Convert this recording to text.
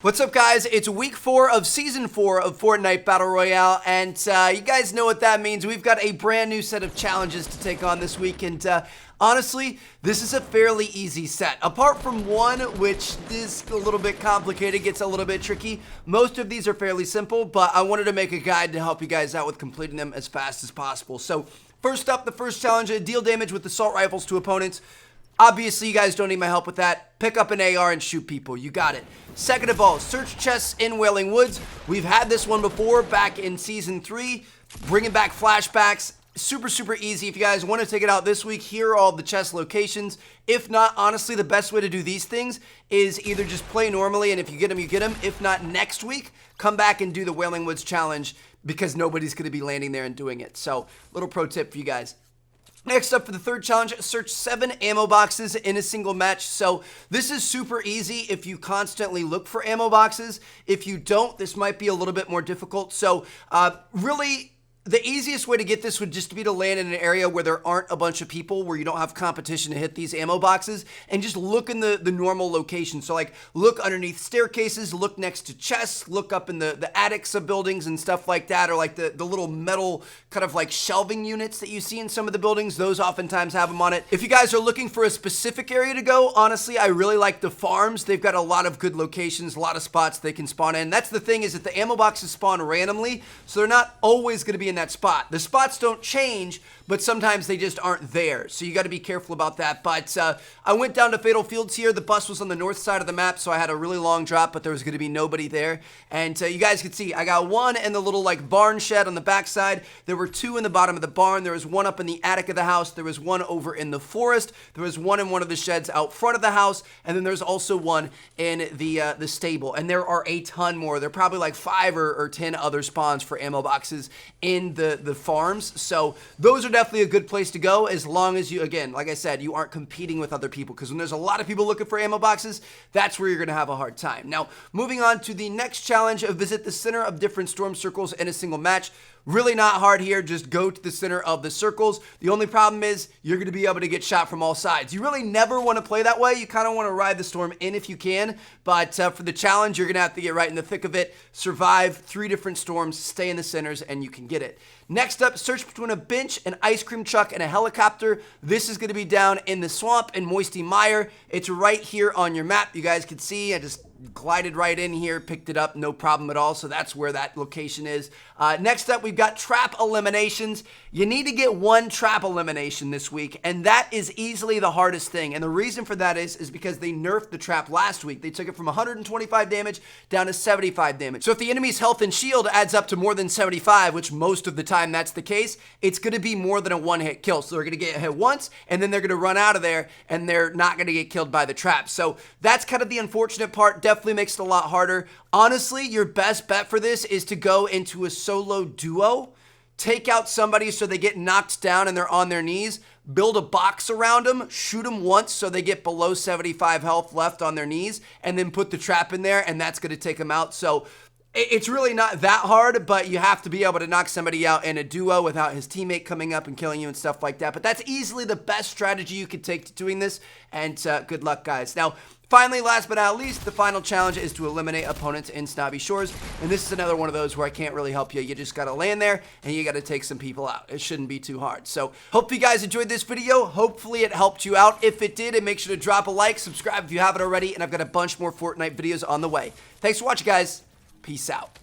What's up, guys? It's week 4 of season 4 of Fortnite Battle Royale, and you guys know what that means. We've got a brand new set of challenges to take on this week, and honestly, this is a fairly easy set. Apart from one, which is a little bit complicated, gets a little bit tricky, most of these are fairly simple, but I wanted to make a guide to help you guys out with completing them as fast as possible. So, first up, the first challenge, deal damage with assault rifles to opponents. Obviously, you guys don't need my help with that. Pick up an AR and shoot people. You got it. Second of all, search chests in Wailing Woods. We've had this one before back in Season 3. Bringing back flashbacks. Super easy. If you guys want to take it out this week, here are all the chest locations. If not, honestly, the best way to do these things is either just play normally, and if you get them, you get them. If not, next week, come back and do the Wailing Woods challenge because nobody's going to be landing there and doing it. So, little pro tip for you guys. Next up for the third challenge, search 7 ammo boxes in a single match. So this is super easy if you constantly look for ammo boxes. If you don't, this might be a little bit more difficult. So really, the easiest way to get this would just be to land in an area where there aren't a bunch of people, where you don't have competition to hit these ammo boxes, and just look in the normal location. So like look underneath staircases, look next to chests, look up in the attics of buildings and stuff like that, or like the little metal kind of like shelving units that you see in some of the buildings. Those oftentimes have them on it. If you guys are looking for a specific area to go, honestly, I really like the farms. They've got a lot of good locations, a lot of spots they can spawn in. That's the thing, is that the ammo boxes spawn randomly, so they're not always going to be in that spot. The spots don't change, but sometimes they just aren't there, so you got to be careful about that. But I went down to Fatal Fields here. The bus was on the north side of the map, so I had a really long drop, but there was going to be nobody there. And you guys can see I got one in the little like barn shed on the backside. There were 2 in the bottom of the barn. There was one up in the attic of the house. There was one over in the forest. There was one in one of the sheds out front of the house, and then there's also one in the stable. And there are a ton more. There are probably like 5 or 10 other spawns for ammo boxes in the farms. So those are definitely a good place to go, as long as you, again, like I said, you aren't competing with other people, because when there's a lot of people looking for ammo boxes, that's where you're going to have a hard time. Now, moving on to the next challenge, visit the center of different storm circles in a single match. Really not hard here. Just go to the center of the circles. The only problem is you're going to be able to get shot from all sides. You really never want to play that way. You kind of want to ride the storm in if you can, but for the challenge, you're going to have to get right in the thick of it, survive 3 different storms, stay in the centers, and you can get it. Next up, search between a bench, an ice cream truck, and a helicopter. This is going to be down in the swamp in Moisty Mire. It's right here on your map. You guys can see I just glided right in here, picked it up, no problem at all. So that's where that location is. Next up, we've got trap eliminations. You need to get 1 trap elimination this week, and that is easily the hardest thing. And the reason for that is because they nerfed the trap last week. They took it from 125 damage down to 75 damage. So if the enemy's health and shield adds up to more than 75, which most of the time that's the case, it's going to be more than a 1-hit kill. So they're going to get hit once, and then they're going to run out of there, and they're not going to get killed by the trap. So that's kind of the unfortunate part. Definitely makes it a lot harder. Honestly, your best bet for this is to go into a solo duo. Take out somebody so they get knocked down and they're on their knees. Build a box around them. Shoot them once so they get below 75 health left on their knees. And then put the trap in there, and that's going to take them out. So it's really not that hard, but you have to be able to knock somebody out in a duo without his teammate coming up and killing you and stuff like that. But that's easily the best strategy you could take to doing this. And good luck, guys. Now, finally, last but not least, the final challenge is to eliminate opponents in Snobby Shores. And this is another one of those where I can't really help you. You just got to land there and you got to take some people out. It shouldn't be too hard. So hope you guys enjoyed this video. Hopefully it helped you out. If it did, and make sure to drop a like, subscribe if you haven't already, and I've got a bunch more Fortnite videos on the way. Thanks for watching, guys. Peace out.